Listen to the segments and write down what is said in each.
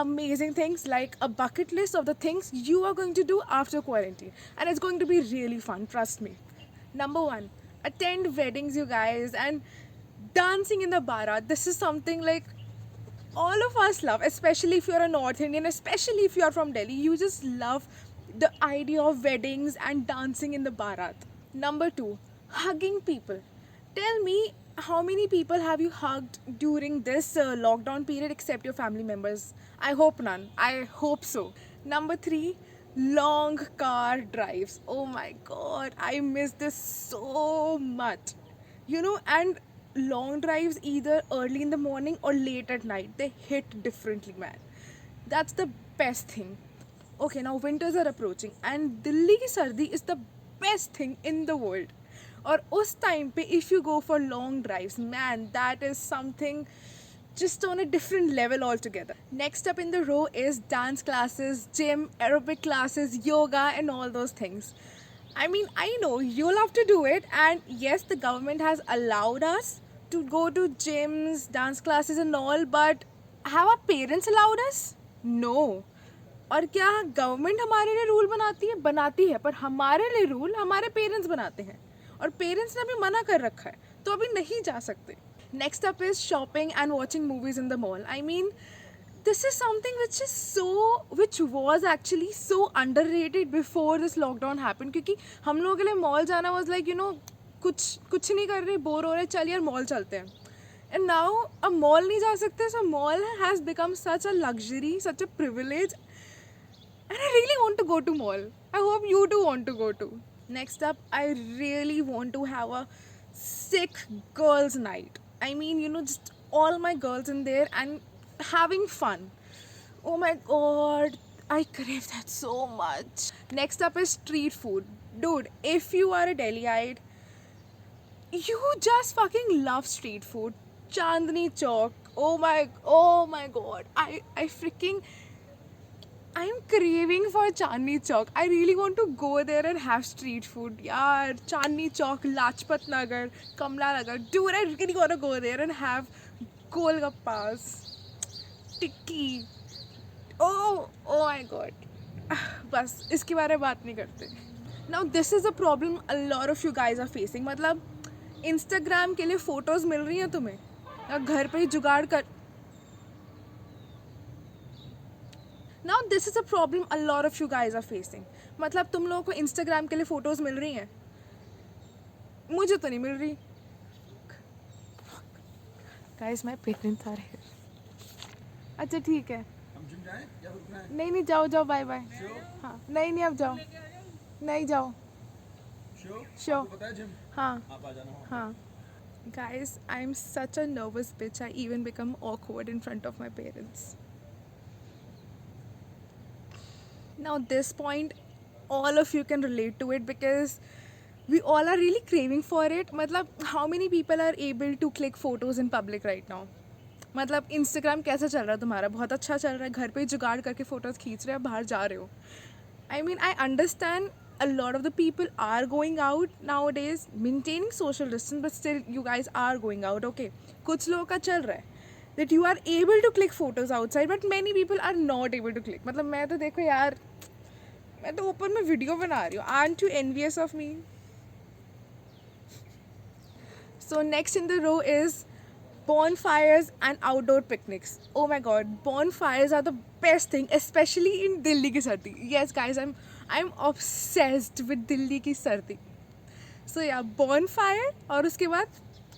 amazing things, like a bucket list of the things you are going to do after quarantine. And it's going to be really fun, trust me. Number one, attend weddings, you guys, and dancing in the Bharat. This is something like all of us love, especially if you're a North Indian, especially if you're from Delhi. You just love the idea of weddings and dancing in the Bharat. Number two, hugging people. Tell me, how many people have you hugged during this lockdown period except your family members? I hope none. I hope so. Number three, long car drives. Oh my god, I miss this so much. And long drives either early in the morning or late at night, they hit differently, man. That's the best thing. Okay, now winters are approaching and Delhi ki sardi is the best thing in the world. और उस time पे if you go for long drives, man, that is something just on a different level altogether. Next up in the row is dance classes, gym, aerobic classes, yoga, and all those things. I mean, I know you love to do it, and yes, the government has allowed us to go to gyms, dance classes, and all, but have our parents allowed us? No. और क्या government हमारे लिए rule बनाती है पर हमारे लिए rule हमारे पेरेंट्स बनाते हैं और पेरेंट्स ने भी मना कर रखा है तो अभी नहीं जा सकते. Next up is shopping and watching movies in the mall. I mean, this is something which was actually so underrated before this lockdown happened, क्योंकि हम लोगों के लिए मॉल जाना was like, कुछ नहीं कर रहे, बोर हो रहे, चल यार मॉल चलते हैं. And now अब मॉल नहीं जा सकते, so mall has become such a luxury, such a privilege, and I really want to go to mall. I hope you too want to go to. Next up, I really want to have a sick girls night. I mean, just all my girls in there and having fun. Oh my god, I crave that so much. Next up is street food. Dude, if you are a Delhiite, you just fucking love street food. Chandni Chowk. Oh my god. I'm craving for Chandni Chowk. I really want to go there and have street food. Yeah, Chandni Chowk, Lajpat Nagar, Kamla Nagar. Dude, I really want to go there and have Golgappas, Tikki. Oh my god. बस इसके बारे में बात नहीं करते. Now this is a problem a lot of you guys are facing. मतलब Instagram के लिए फोटोज मिल रही हैं तुम्हें या घर पे ही जुगाड़ कर. Now this is a problem a lot of you guys are facing. मतलब तुम लोगों को Instagram के लिए फोटोज मिल रही हैं, मुझे तो नहीं मिल रही. Guys, my parents are here. अच्छा ठीक है, नहीं जाओ बाय बाय. हाँ नहीं अब जाओ, नहीं जाओ. श्योर. हाँ. Guys, I'm such a nervous bitch. I even become awkward in front of my parents. Now this point, all of you can relate to it because we all are really craving for it. मतलब how many people are able to click photos in public right now? मतलब Instagram कैसा चल रहा है तुम्हारा? बहुत अच्छा चल रहा है, घर पे ही जुगाड़ करके फोटोज खींच रहे हो, बाहर जा रहे हो. I mean, I understand a lot of the people are going out nowadays, maintaining social distance, but still you guys are going out, okay? कुछ लोगों का चल रहा है that you are able to click photos outside, but many people are not able to click. मतलब मैं तो देखो यार, मैं तो ऊपर में वीडियो बना रही हूँ. Aren't you envious of me? So next in the row is bonfires and outdoor picnics. Oh my god, bonfires are the best thing, especially in Delhi ki sardi. Yes guys, I'm obsessed with Delhi ki sardi. So yeah, bonfire और उसके बाद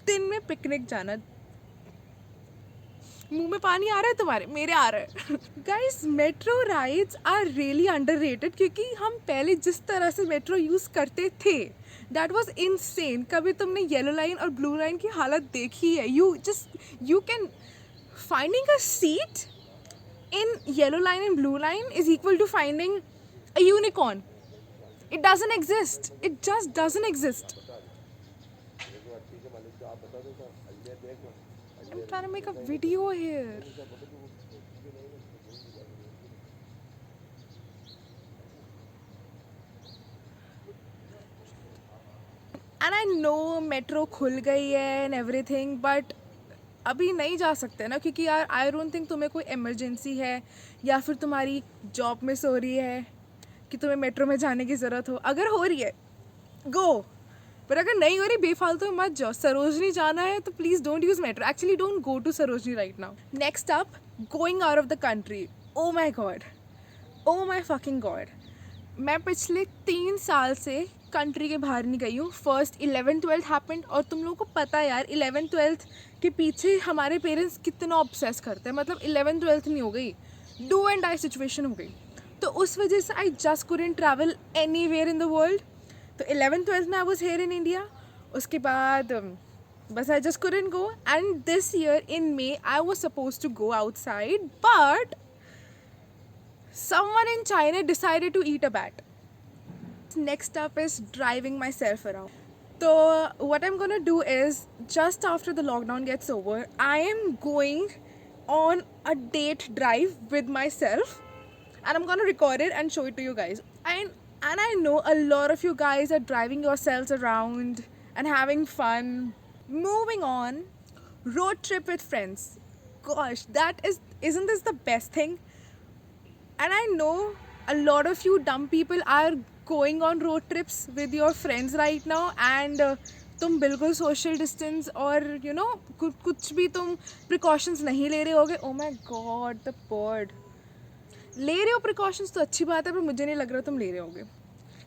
दिन में picnic जाना. मुंह में पानी आ रहा है तुम्हारे, मेरे आ रहा है. Guys, metro rides are really underrated क्योंकि हम पहले जिस तरह से मेट्रो यूज़ करते थे, दैट वाज इनसेन. कभी तुमने येलो लाइन और ब्लू लाइन की हालत देखी है? You can finding a seat in yellow line and blue line is equal to finding a unicorn. It doesn't exist. It just doesn't exist. I'm trying to make a video here. And I know metro khul gayi hai and everything, but अभी नहीं जा सकते ना, क्योंकि यार I don't think तुम्हें कोई emergency है या फिर तुम्हारी जॉब मिस हो रही है कि तुम्हें मेट्रो में जाने की ज़रूरत हो. अगर हो रही है गो, पर अगर नहीं हो रही बेफालतू मत जाओ. सरोजनी जाना है तो please don't use metro. Actually don't go to Sarojini right now. Next up, going out of the country. Oh my god, oh my fucking god. मैं पिछले 3 साल से कंट्री के बाहर नहीं गई हूँ. फर्स्ट 11th-12th हैपेंड, और तुम लोगों को पता है यार 11th-12th के पीछे हमारे पेरेंट्स कितना ऑब्सेस करते हैं. मतलब 11th-12th नहीं हो गई, डू एंड डाई सिचुएशन हो गई. तो उस वजह से I just couldn't travel anywhere in the world. तो 11th-12th में I was here in India. उसके बाद बस I just couldn't go. And this year in May I was suppose to go outside, but someone in China decided to eat a bat. Next up is driving myself around. So what I'm gonna do is, just after the lockdown gets over, I am going on a date drive with myself, and I'm gonna record it and show it to you guys. And I know a lot of you guys are driving yourselves around and having fun. Moving on, road trip with friends. Gosh, isn't this the best thing? And I know a lot of you dumb people are going on road trips with your friends right now, and तुम बिल्कुल social distance और you know कुछ भी तुम precautions नहीं ले रहे होगे. ओ माई गॉड, द बर्ड. ले रहे हो प्रिकॉशंस तो अच्छी बात है, पर मुझे नहीं लग रहा तुम ले रहे होगे.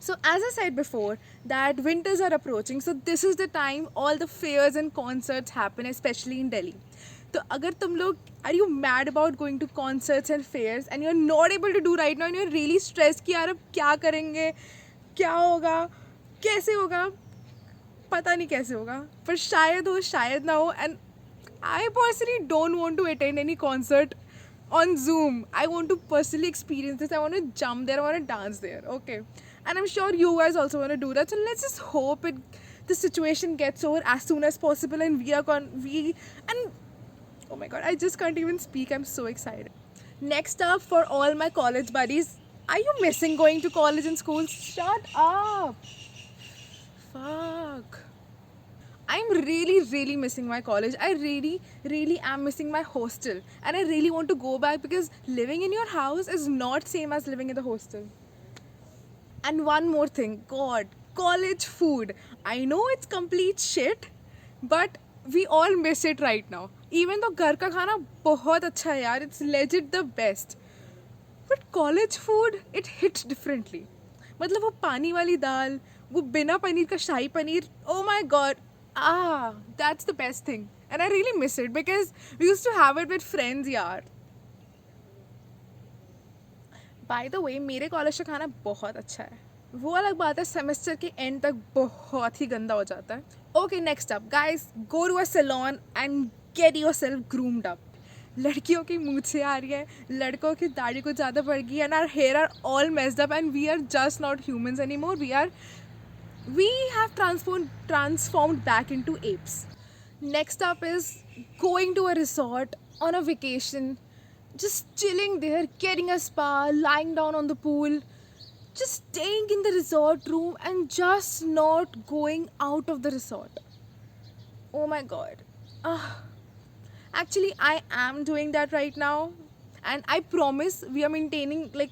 So as I said before that winters are approaching, so this is the time all the fairs and concerts happen, especially in Delhi. तो अगर तुम लोग are you mad about going to concerts and fairs and you're not able to do right now and you're really stressed कि यार अब क्या करेंगे, क्या होगा, कैसे होगा, पता नहीं कैसे होगा, पर शायद हो शायद ना हो. And I personally don't want to attend any concert on Zoom. I want to personally experience this. I want to jump there, I want to dance there, okay? And I'm sure you guys also want to do that. So let's just hope the situation gets over as soon as possible, and oh my god, I just can't even speak. I'm so excited. Next up, for all my college buddies, are you missing going to college and school? Shut up. Fuck. I'm really missing my college. I really am missing my hostel, and I really want to go back because living in your house is not same as living in the hostel. And one more thing, god, college food. I know it's complete shit, but we all miss it right now. Even though घर का खाना बहुत अच्छा है यार, it's legit the best, but college food, it hits differently. मतलब वो पानी वाली दाल, वो बिना पनीर का शाही paneer, oh my god, that's the best thing. And I really miss it because we used to have it with friends यार. By the way, मेरे college का खाना बहुत अच्छा है. वो अलग बात है सेमेस्टर के एंड तक बहुत ही गंदा हो जाता है. Okay, next up, guys, go to a salon and get yourself groomed up. लड़कियों की मूंछें आ रही है, लड़कों की दाढ़ी कुछ ज़्यादा बढ़ गई, and our hair are all messed up, and we are just not humans anymore. We have transformed back into apes. Next up is going to a resort on a vacation, just chilling there, getting a spa, lying down on the pool, just staying in the resort room and just not going out of the resort. Oh my god. Actually, I am doing that right now, and I promise we are maintaining, like,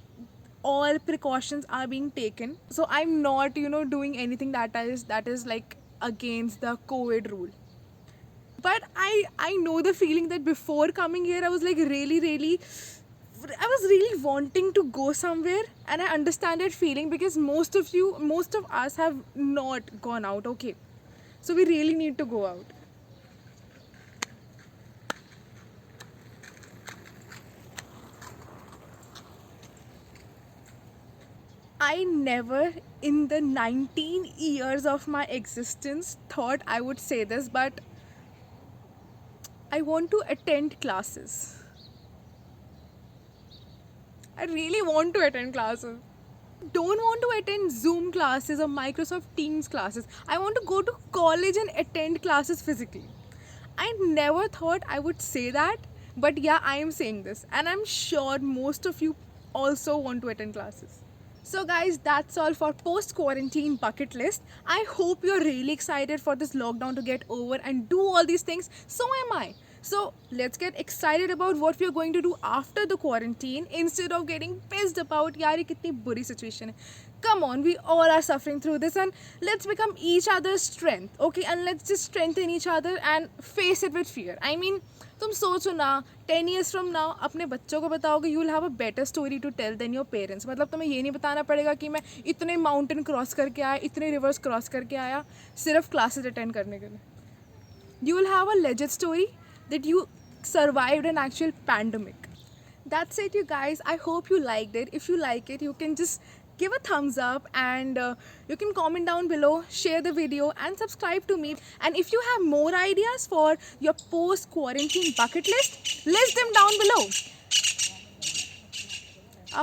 all precautions are being taken. So I'm not, doing anything that is like against the COVID rule. But I know the feeling that before coming here, I was like really wanting to go somewhere, and I understand that feeling because most of us have not gone out, okay? So we really need to go out. I never in the 19 years of my existence thought I would say this, but I want to attend classes. I really want to attend classes. Don't want to attend Zoom classes or Microsoft Teams classes. I want to go to college and attend classes physically. I never thought I would say that, but yeah, I am saying this, and I'm sure most of you also want to attend classes. So guys, that's all for post-quarantine bucket list. I hope you're really excited for this lockdown to get over and do all these things. So am I. So let's get excited about what we are going to do after the quarantine instead of getting pissed about यार ये कितनी बुरी situation है. Come on, we all are suffering through this, and let's become each other's strength, okay? And let's just strengthen each other and face it with fear. I mean, तुम सोचो ना 10 years from now अपने बच्चों को बताओगे you will have a better story to tell than your parents. मतलब तुम्हें ये नहीं बताना पड़ेगा कि मैं इतने माउंटेन क्रॉस करके आया, इतने रिवर्स क्रॉस करके आया सिर्फ क्लासेस अटेंड करने के लिए. You will have a legit story that you survived an actual pandemic. That's it, you guys. I hope you liked it. If you like it, you can just give a thumbs up, and you can comment down below, share the video, and subscribe to me. And if you have more ideas for your post-quarantine bucket list them down below.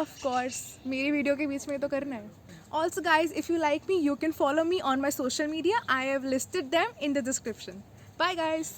Of course, मेरी video के बीच में तो करना है. Also guys, if you like me, you can follow me on my social media. I have listed them in the description. Bye guys.